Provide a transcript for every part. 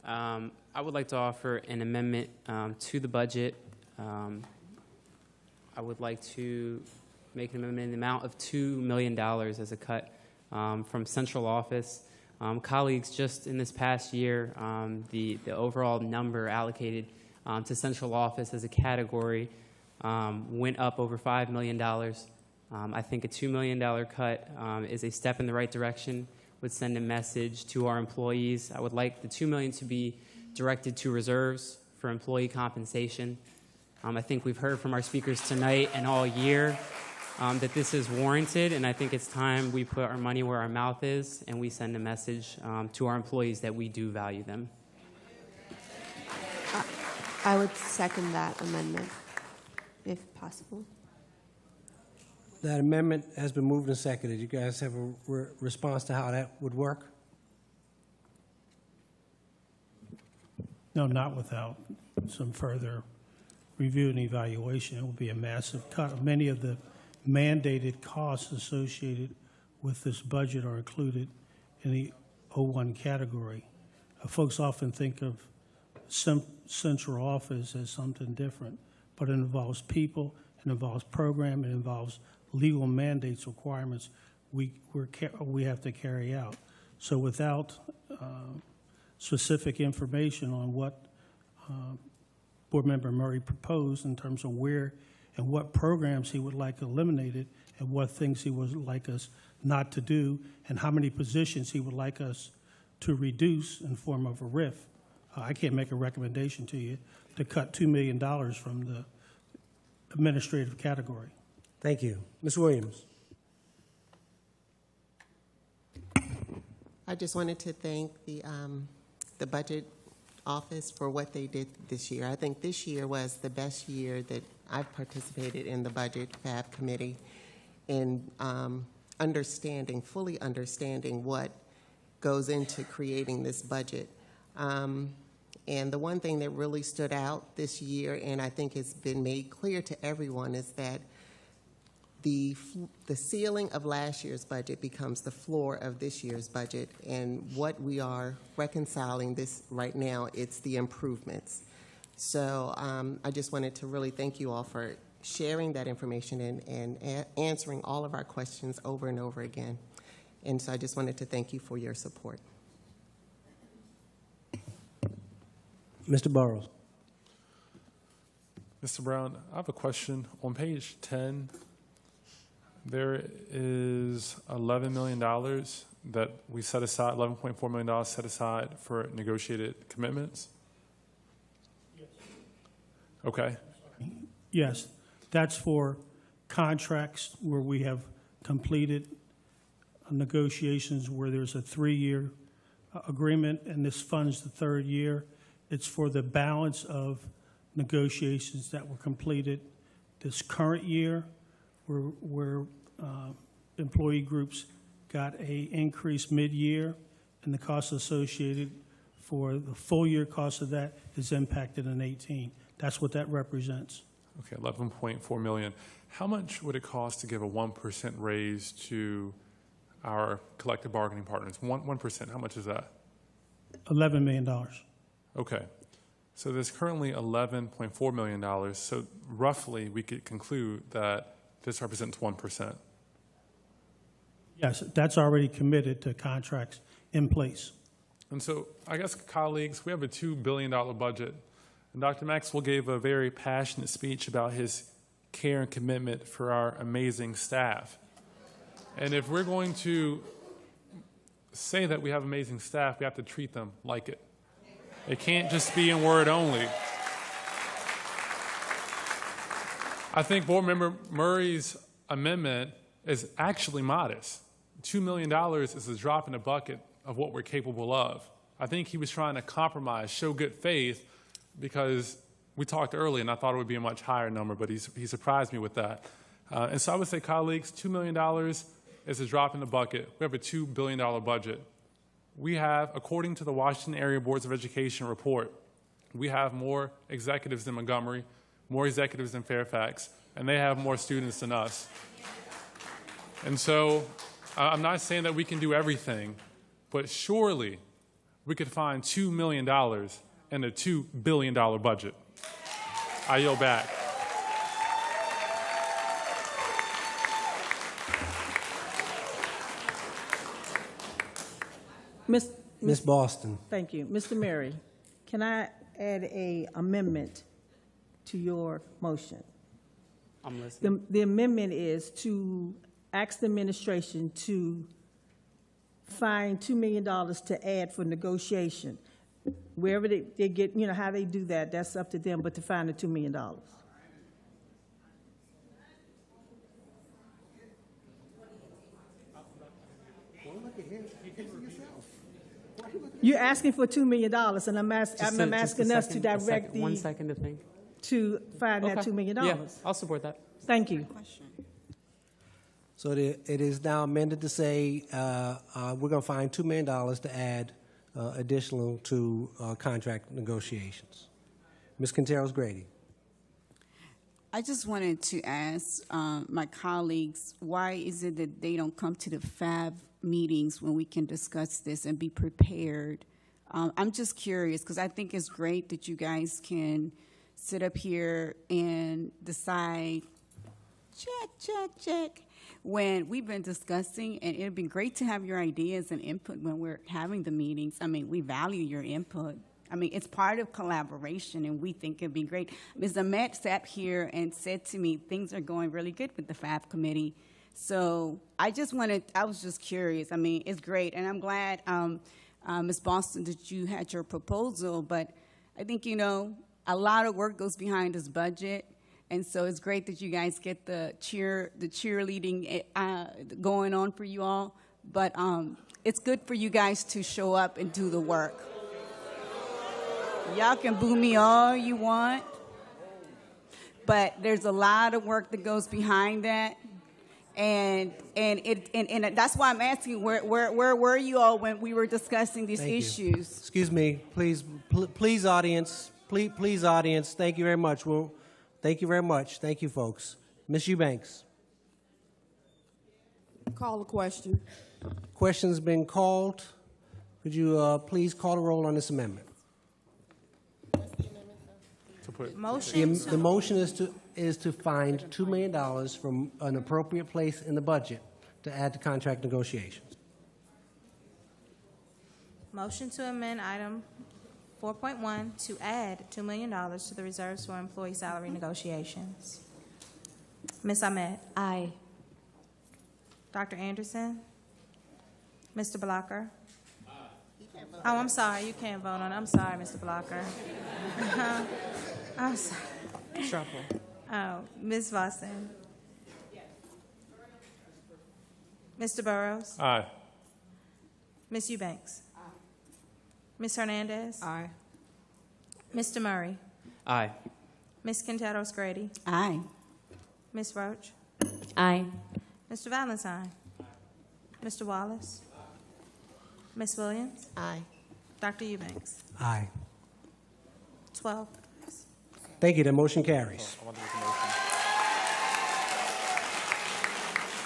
I would like to offer an amendment to the budget. I would like to make an amendment in the amount of $2 million as a cut from central office. Colleagues, just in this past year, the overall number allocated to central office as a category went up over $5 million. I think a $2 million cut is a step in the right direction, would send a message to our employees. I would like the $2 million to be directed to reserves for employee compensation. I think we've heard from our speakers tonight and all year that this is warranted, and I think it's time we put our money where our mouth is and we send a message to our employees that we do value them. I would second that amendment, if possible. That amendment has been moved and seconded. You guys have a response to how that would work? No, not without some further review and evaluation. It will be a massive cut. Many of the mandated costs associated with this budget are included in the 01 category. Folks often think of central office as something different, but it involves people, it involves program, it involves legal mandates, requirements we have to carry out. So without specific information on what Board Member Murray proposed in terms of where and what programs he would like eliminated and what things he would like us not to do and how many positions he would like us to reduce in form of a RIF, I can't make a recommendation to you to cut $2 million from the administrative category. Thank you. Ms. Williams. I just wanted to thank the budget office for what they did this year. I think this year was the best year that I've participated in the budget FAB committee in fully understanding what goes into creating this budget. And the one thing that really stood out this year, and I think has been made clear to everyone, is that the ceiling of last year's budget becomes the floor of this year's budget, and what we are reconciling this right now, it's the improvements. So I just wanted to really thank you all for sharing that information and answering all of our questions over and over again. And so I just wanted to thank you for your support. Mr. Burrows. Mr. Brown, I have a question. On page 10, there is $11 million that we set aside, $11.4 million set aside for negotiated commitments. Yes. Okay. Yes, that's for contracts where we have completed negotiations where there's a 3-year agreement and this funds the 3rd year. It's for the balance of negotiations that were completed this current year where employee groups got an increase mid-year, and the cost associated for the full year cost of that is impacted in 18. That's what that represents. Okay, $11.4 million. How much would it cost to give a 1% raise to our collective bargaining partners? 1%, how much is that? $11 million. Okay, so there's currently $11.4 million. So roughly, we could conclude that this represents 1%. Yes, that's already committed to contracts in place. And so I guess, colleagues, we have a $2 billion budget. And Dr. Maxwell gave a very passionate speech about his care and commitment for our amazing staff. And if we're going to say that we have amazing staff, we have to treat them like it. It can't just be in word only. I think Board Member Murray's amendment is actually modest. $2 million is a drop in the bucket of what we're capable of. I think he was trying to compromise, show good faith, because we talked earlier and I thought it would be a much higher number, but he surprised me with that. And so I would say, colleagues, $2 million is a drop in the bucket. We have a $2 billion budget. We have, according to the Washington Area Boards of Education report, we have more executives than Montgomery, more executives than Fairfax, and they have more students than us. And so I'm not saying that we can do everything, but surely we could find $2 million in a $2 billion budget. I yield back. Ms. Boston. Thank you. Mr. Murray, can I add a amendment to your motion? I'm listening. The amendment is to ask the administration to find $2 million to add for negotiation. Wherever they get, you know, how they do that, that's up to them, but to find the $2 million. You're asking for $2 million, and I'm asking us to direct One second to think. to find that Okay. $2 million. Yeah, I'll support that. Thank you. So it is now amended to say we're going to find $2 million to add additional to contract negotiations. Ms. Quinteros-Grady. I just wanted to ask my colleagues, why is it that they don't come to the FAB meetings when we can discuss this and be prepared? I'm just curious, because I think it's great that you guys can sit up here and decide, check, when we've been discussing, and it'd be great to have your ideas and input when we're having the meetings. I mean, we value your input. I mean, it's part of collaboration, and we think it'd be great. Ms. Ahmed sat here and said to me, things are going really good with the FAB committee. So I was just curious. I mean, it's great, and I'm glad, Ms. Boston, that you had your proposal, but I think, you know, a lot of work goes behind this budget, and so it's great that you guys get the cheerleading going on for you all, but it's good for you guys to show up and do the work. Y'all can boo me all you want, but there's a lot of work that goes behind that. And that's why I'm asking, where were you all when we were discussing these issues? Excuse me, please, audience, please, audience. Thank you very much. Thank you very much. Thank you, folks. Ms. Eubanks. Call the question. Question's been called. Could you please call the roll on this amendment? The motion is to find $2 million from an appropriate place in the budget to add to contract negotiations. Motion to amend item 4.1 to add $2 million to the reserves for employee salary negotiations. Ms. Ahmed? Aye. Dr. Anderson? Mr. Blocker? Oh, I'm sorry, you can't vote on it. I'm sorry, Mr. Blocker. I'm sorry. Trouble. Oh, Ms. Boston? Mr. Burrows? Aye. Ms. Eubanks? Ms. Hernandez? Aye. Mr. Murray? Aye. Ms. Quinteros-Grady? Aye. Ms. Roach? Aye. Mr. Valentine? Mr. Wallace? Ms. Williams? Aye. Dr. Eubanks? Aye. 12. Thank you. The motion carries. I want to make a motion.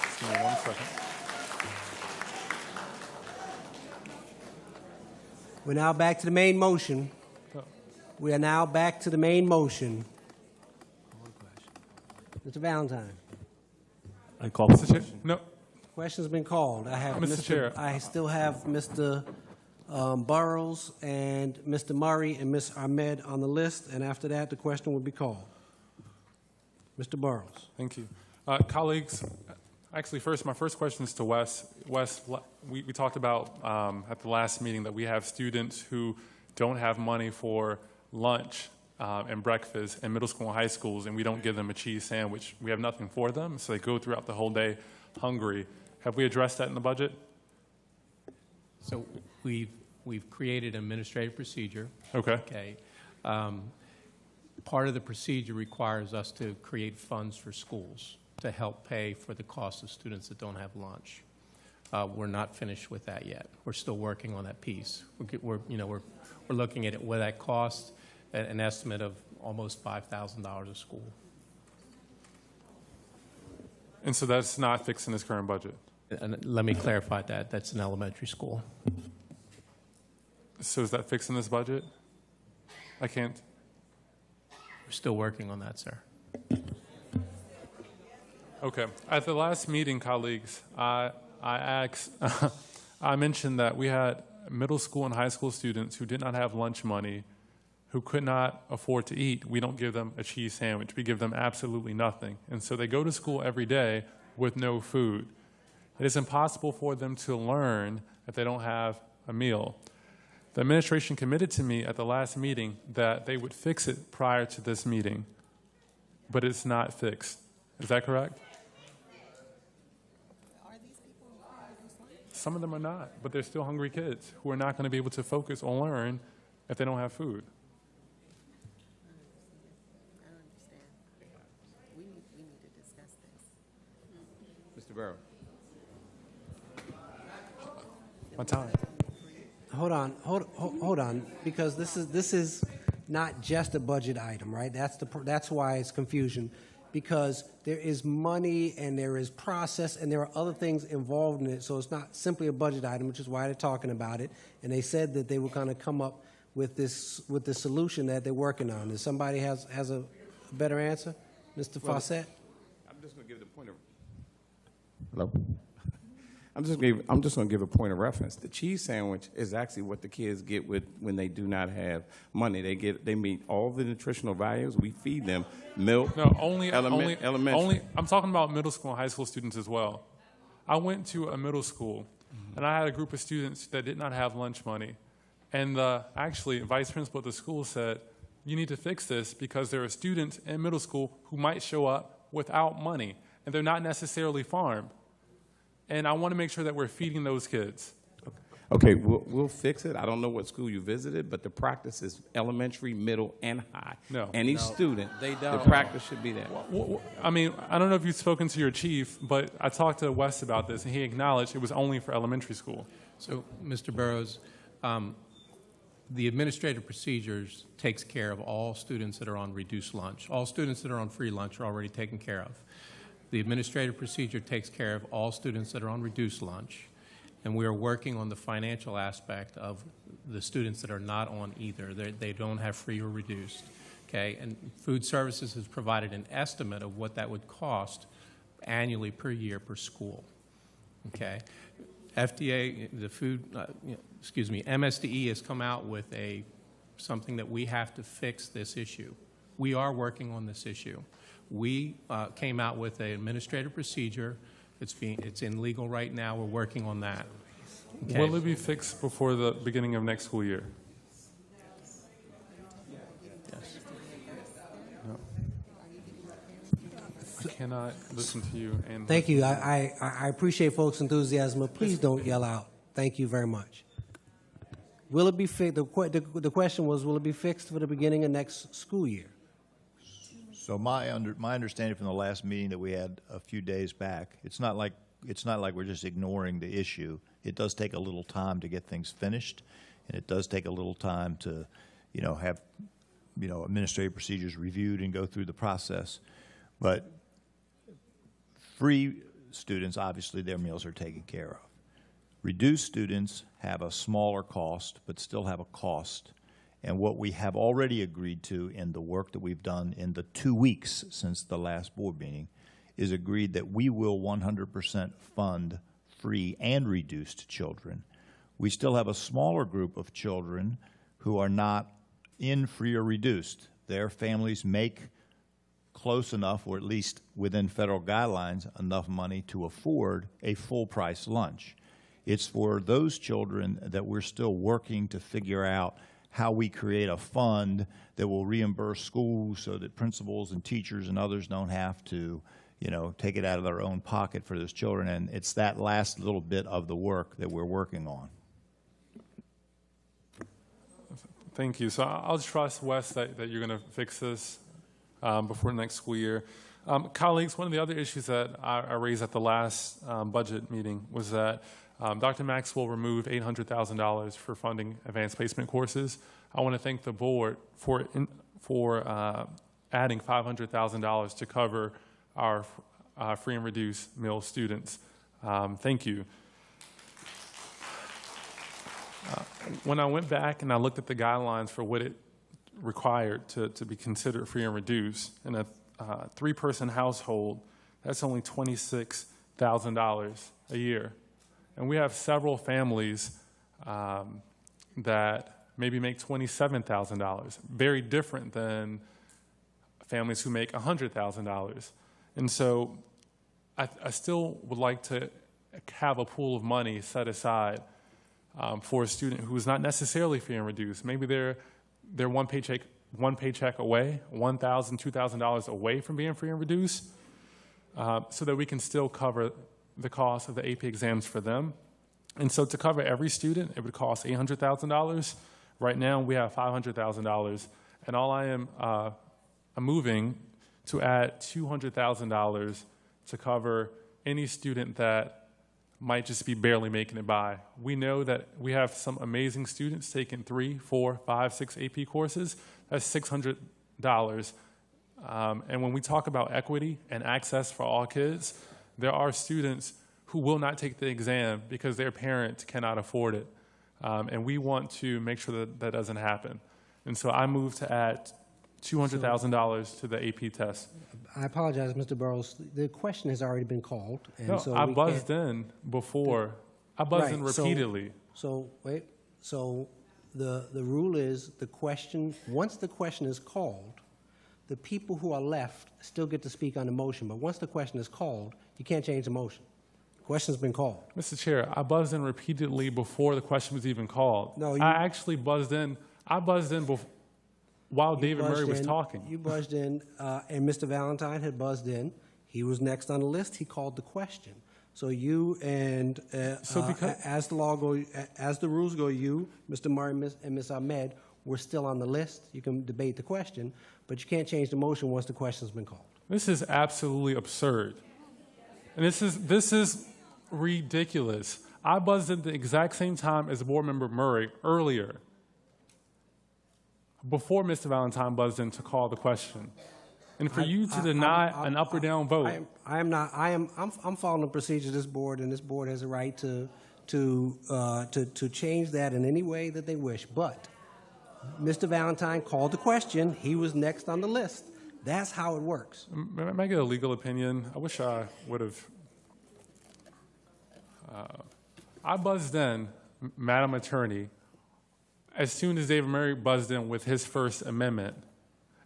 Just give me 1 second. We're now back to the main motion. We are now back to the main motion. Mr. Valentine. I call Mr. Chair. No. Question's been called. I have Mr. Chair. I still have Mr. Burrows and Mr. Murray and Ms. Ahmed on the list, and after that, the question will be called. Mr. Burrows. Thank you. Colleagues, actually, my first question is to Wes. Wes, we talked about at the last meeting that we have students who don't have money for lunch and breakfast in middle school and high schools, and we don't give them a cheese sandwich. We have nothing for them, so they go throughout the whole day hungry. Have we addressed that in the budget? So we've created an administrative procedure. Okay. Okay. Part of the procedure requires us to create funds for schools to help pay for the cost of students that don't have lunch. We're not finished with that yet. We're still working on that piece. We're looking at it, what that costs, an estimate of almost $5,000 a school. And so that's not fixed in this current budget? And let me clarify that. That's an elementary school. So is that fixed in this budget? I can't. We're still working on that, sir. Okay. At the last meeting, colleagues, I asked, I mentioned that we had middle school and high school students who did not have lunch money, who could not afford to eat. We don't give them a cheese sandwich. We give them absolutely nothing. And so they go to school every day with no food. It is impossible for them to learn if they don't have a meal. The administration committed to me at the last meeting that they would fix it prior to this meeting, but it's not fixed. Is that correct? Some of them are not, but they're still hungry kids who are not going to be able to focus or learn if they don't have food. I don't understand. We need to discuss this. Mr. Barrow. My time. Hold on, because this is not just a budget item, right? That's why it's confusion, because there is money and there is process and there are other things involved in it. So it's not simply a budget item, which is why they're talking about it. And they said that they were going to come up with the solution that they're working on. If somebody has a better answer, Mr. Fawcett? I'm just going to give the point of. Hello. I'm just going to give a point of reference. The cheese sandwich is actually what the kids get when they do not have money. They meet all the nutritional values. We feed them milk. No, only elementary. I'm talking about middle school and high school students as well. I went to a middle school, and I had a group of students that did not have lunch money. And the vice principal at the school said, you need to fix this because there are students in middle school who might show up without money, and they're not necessarily farmed. And I want to make sure that we're feeding those kids. Okay, we'll fix it. I don't know what school you visited, but the practice is elementary, middle, and high. No. Any student, they don't. the practice should be that. I mean, I don't know if you've spoken to your chief, but I talked to Wes about this, and he acknowledged it was only for elementary school. So, Mr. Burrows, the administrative procedures takes care of all students that are on reduced lunch. All students that are on free lunch are already taken care of. The administrative procedure takes care of all students that are on reduced lunch, and we are working on the financial aspect of the students that are not on either. They don't have free or reduced, okay? And Food Services has provided an estimate of what that would cost annually per year per school, okay? MSDE has come out with something that we have to fix this issue. We are working on this issue. We came out with an administrative procedure. It's in legal right now. We're working on that. Okay. Will it be fixed before the beginning of next school year? Yes. No. I cannot listen to you. And Thank you. I appreciate folks' enthusiasm, but please don't yell out. Thank you very much. Will it be fixed? The question was, will it be fixed for the beginning of next school year? So my understanding from the last meeting that we had a few days back, it's not like we're just ignoring the issue. It does take a little time to get things finished, and it does take a little time to, have, administrative procedures reviewed and go through the process. But free students, obviously, their meals are taken care of. Reduced students have a smaller cost, but still have a cost. And what we have already agreed to in the work that we've done in the 2 weeks since the last board meeting is agreed that we will 100% fund free and reduced children. We still have a smaller group of children who are not in free or reduced. Their families make close enough, or at least within federal guidelines, enough money to afford a full-price lunch. It's for those children that we're still working to figure out how we create a fund that will reimburse schools so that principals and teachers and others don't have to, take it out of their own pocket for those children. And it's that last little bit of the work that we're working on. Thank you. So I'll trust, Wes, that you're going to fix this before next school year. Colleagues, one of the other issues that I raised at the last budget meeting was that Dr. Maxwell removed $800,000 for funding advanced placement courses. I want to thank the board for adding $500,000 to cover our free and reduced meal students. Thank you. when I went back and I looked at the guidelines for what it required to be considered free and reduced, in a three-person household, that's only $26,000 a year. And we have several families that maybe make $27,000, very different than families who make $100,000. And so I still would like to have a pool of money set aside for a student who is not necessarily free and reduced. Maybe they're one paycheck away, $1,000, $2,000 away from being free and reduced, so that we can still cover the cost of the AP exams for them. And so to cover every student, it would cost $800,000. Right now, we have $500,000, and all I am I'm moving to add $200,000 to cover any student that might just be barely making it by. We know that we have some amazing students taking 3, 4, 5, 6 AP courses. That's $600. And when we talk about equity and access for all kids, there are students who will not take the exam because their parent cannot afford it. And we want to make sure that that doesn't happen. And so I move to add $200,000 to the AP test. I apologize, Mr. Burrows. The question has already been called. And No, so I we buzzed can't- in before. I buzzed in Right, repeatedly. So the rule is the question, once the question is called, the people who are left still get to speak on the motion. But once the question is called, you can't change the motion. The question's been called. Mr. Chair, I buzzed in repeatedly before the question was even called. No, you- I actually buzzed in. I buzzed in while You David Murray buzzed was in- talking. You buzzed in, and Mr. Valentine had buzzed in. He was next on the list. He called the question. So you and as the rules go, you, Mr. Murray, and Ms. Ahmed were still on the list. You can debate the question, but you can't change the motion once the question's been called. This is absolutely absurd. And this is ridiculous. I buzzed in the exact same time as Board Member Murray earlier, before Mr. Valentine buzzed in to call the question. And for you to deny an up or down vote. I'm following the procedure of this board, and this board has a right to change that in any way that they wish. But Mr. Valentine called the question. He was next on the list. That's how it works. May I get a legal opinion? I wish I would have. I buzzed in, Madam Attorney, as soon as David Murray buzzed in with his first amendment,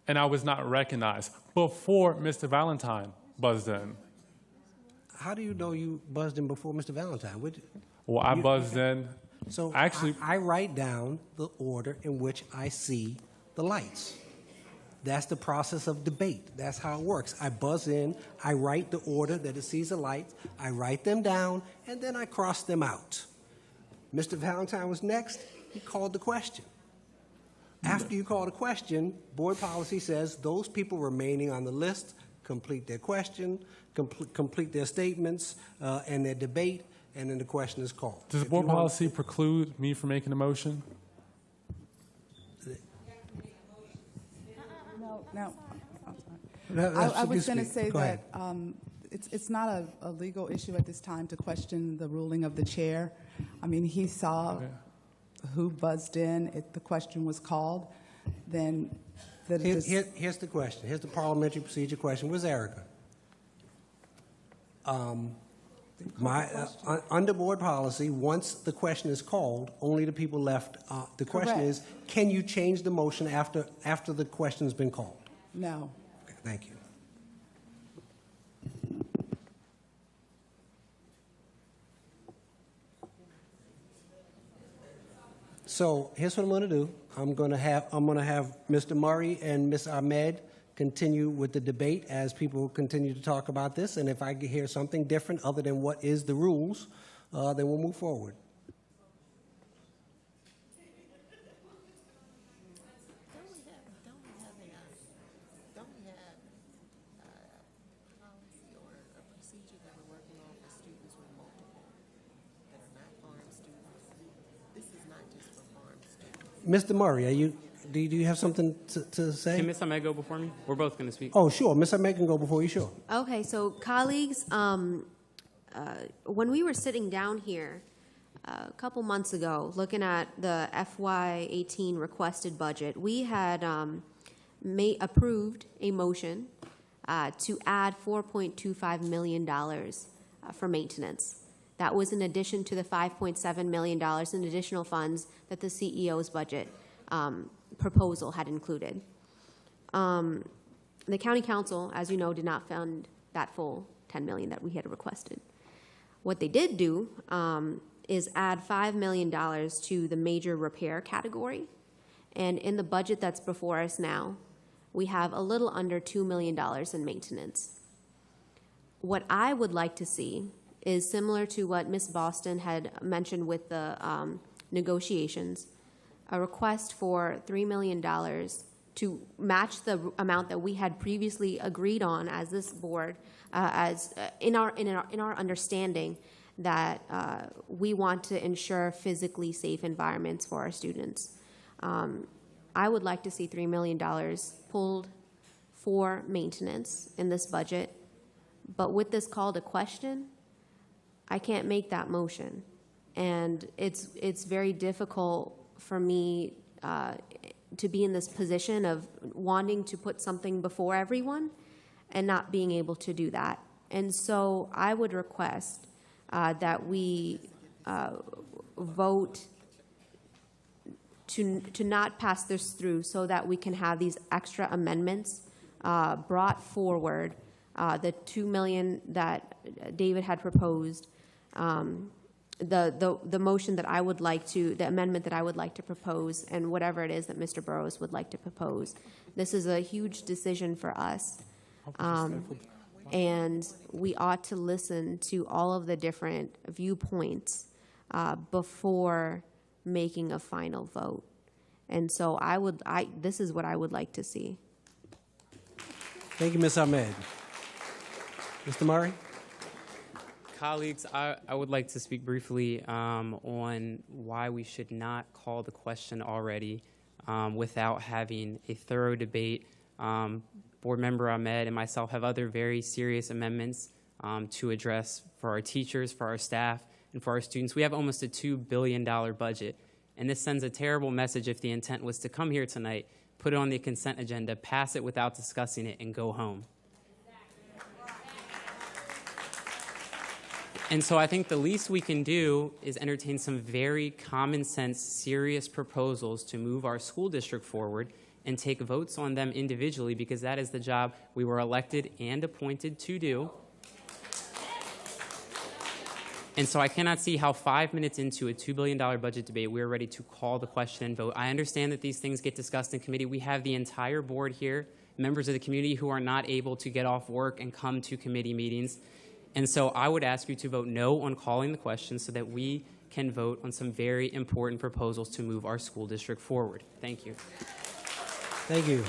and I was not recognized before Mr. Valentine buzzed in. How do you know you buzzed in before Mr. Valentine? Well, I buzzed in. So Actually, I write down the order in which I see the lights. That's the process of debate. That's how it works. I buzz in, I write the order that it sees the lights, I write them down, and then I cross them out. Mr. Valentine was next. He called the question. After you call the question, board policy says those people remaining on the list complete their question, complete their statements and their debate, and then the question is called. Does board policy preclude me from making a motion? No. That's I what you was going to speak. say Go that ahead. it's not a legal issue at this time to question the ruling of the chair. I mean, he saw who buzzed in, the question was called, then Here's the question. Here's the parliamentary procedure question. Where's Erica? Under board policy, once the question is called, only the people left. The question Correct. is, can you change the motion after the question's been called? No. Okay, thank you. So here's what I'm going to do. I'm going to have Mr. Murray and Ms. Ahmed continue with the debate as people continue to talk about this. And if I hear something different other than what is the rules, then we'll move forward. Don't we have a policy or a procedure that we're working on for students with multiple that are not farm students? This is not just for farm students. Mr. Murray, do you have something to say? Can Ms. Ahmed go before me? We're both going to speak. Oh, sure. Ms. Ahmed can go before you, sure. Okay, so colleagues, when we were sitting down here, a couple months ago, looking at the FY18 requested budget, we had approved a motion to add $4.25 million for maintenance. That was in addition to the $5.7 million in additional funds that the CEO's budget proposal had included. The county council, as you know, did not fund that full $10 million that we had requested. What they did do is add $5 million to the major repair category. And in the budget that's before us now, we have a little under $2 million in maintenance. What I would like to see is similar to what Ms. Boston had mentioned with the negotiations, a request for $3 million to match the amount that we had previously agreed on as this board, in our understanding that we want to ensure physically safe environments for our students. I would like to see $3 million pulled for maintenance in this budget, but with this call to question, I can't make that motion. And it's very difficult for me to be in this position of wanting to put something before everyone and not being able to do that. And so I would request that we vote to not pass this through so that we can have these extra amendments brought forward, the $2 million that David had proposed, the motion that I would like to, the amendment that I would like to propose, and whatever it is that Mr. Burrows would like to propose. This is a huge decision for us, and we ought to listen to all of the different viewpoints before making a final vote. And so this is what I would like to see. Thank you, Ms. Ahmed. Mr. Murray? Colleagues, I would like to speak briefly on why we should not call the question already without having a thorough debate. Board Member Ahmed and myself have other very serious amendments to address for our teachers, for our staff, and for our students. We have almost a $2 billion budget, and this sends a terrible message if the intent was to come here tonight, put it on the consent agenda, pass it without discussing it, and go home. And so I think the least we can do is entertain some very common sense, serious proposals to move our school district forward and take votes on them individually, because that is the job we were elected and appointed to do. And so I cannot see how 5 minutes into a $2 billion budget debate, we're ready to call the question and vote. I understand that these things get discussed in committee. We have the entire board here, members of the community who are not able to get off work and come to committee meetings. And so I would ask you to vote no on calling the question so that we can vote on some very important proposals to move our school district forward. Thank you. Thank you.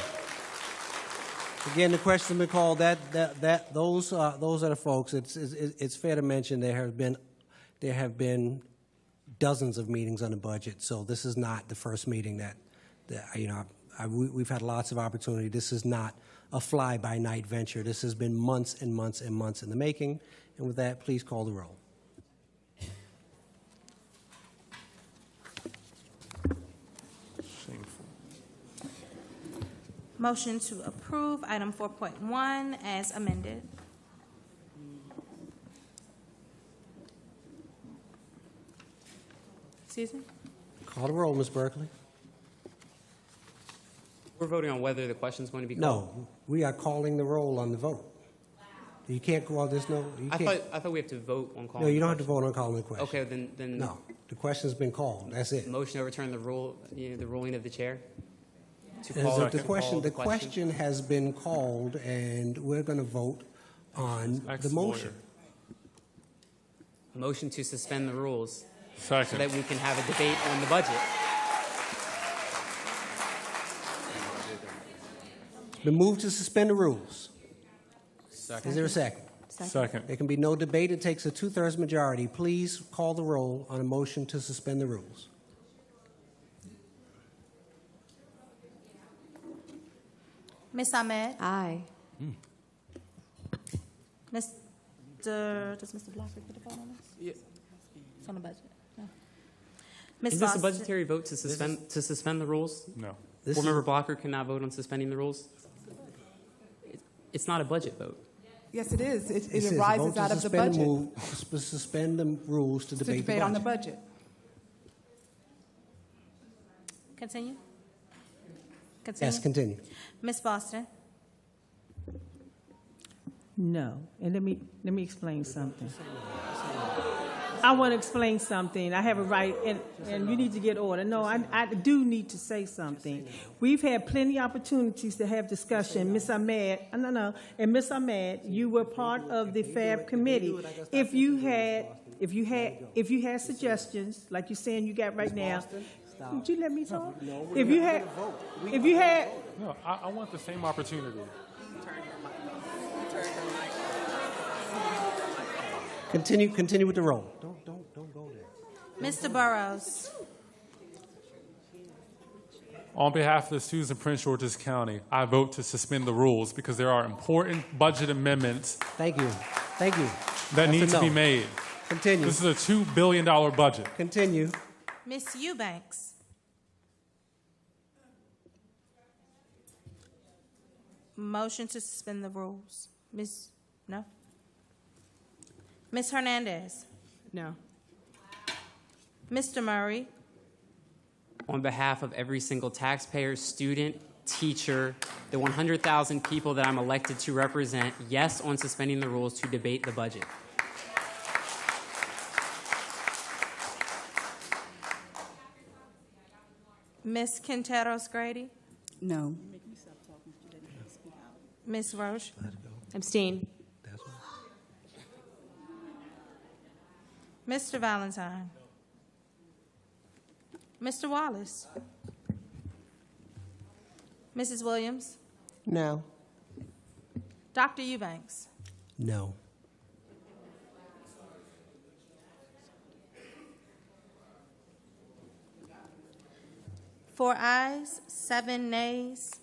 Again, the question has been called. Those are the folks. It's fair to mention there have been dozens of meetings on the budget. So this is not the first meeting that we've had lots of opportunity. This is not a fly-by-night venture. This has been months and months and months in the making. And with that, please call the roll. Motion to approve item 4.1 as amended. Excuse me? Call the roll, Ms. Berkeley. We're voting on whether the question is going to be called. No, we are calling the roll on the vote. You can't call this. No, you can't. I thought we have to vote on calling. No, you don't have to vote on calling the question. Okay, then No, the question's been called. That's it. motion to overturn the rule, the ruling of the chair. To And call, so to call the question has been called, and we're going to vote on the motion. Motion to suspend the rules Second. so that we can have a debate on the budget. It's been moved to suspend the rules. Second. Is there a second? Second. There can be no debate. It takes a 2/3 majority. Please call the roll on a motion to suspend the rules. Ms. Ahmed? Aye. Does Mr. Blackford put a vote on this? Yes. It's on the budget. No. Ms. Is this a Boston? budgetary vote to suspend the rules? No. This Board is- Member Blocker cannot vote on suspending the rules? It's not a budget vote. Yes, it is. It It says vote arises to out of the suspend budget. Suspend the rules to To debate the debate on the budget. budget. Continue? Continue? Yes, continue. Ms. Boston? No, and let me explain something. I want to explain something. I have a right, and you need to get order. No, I do need to say something. We've had plenty of opportunities to have discussion. Ms. Ahmed, and Ms. Ahmed, you were part of the FAB committee. If you had suggestions, like you're saying you got right now, would you let me talk? If you had, No, I want the same opportunity. Continue with the roll. Don't go there. Mr. Burrows? On behalf of the students of Prince George's County, I vote to suspend the rules because there are important budget amendments Thank you. Thank you. that That's need a to be no. made. Continue. This is a $2 billion budget. Continue. Ms. Eubanks? Motion to suspend the rules. No? Ms. Hernandez? No. Mr. Murray? On behalf of every single taxpayer, student, teacher, the 100,000 people that I'm elected to represent, yes on suspending the rules to debate the budget. Ms. Quinteros Grady? No. Ms. Roche? Abstain. Mr. Valentine? Mr. Wallace? Mrs. Williams? No. Dr. Eubanks? No. Four ayes, 7 nays,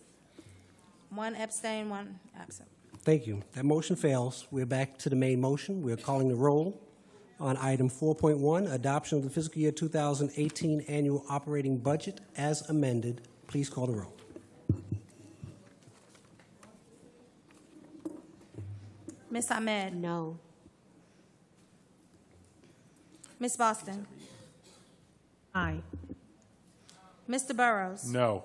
1 abstain, 1 absent. Thank you. That motion fails. We're back to the main motion. We're calling the roll on item 4.1, adoption of the fiscal year 2018 annual operating budget as amended. Please call the roll. Ms. Ahmed? No. Ms. Boston? aye. Mr. Burrows? No.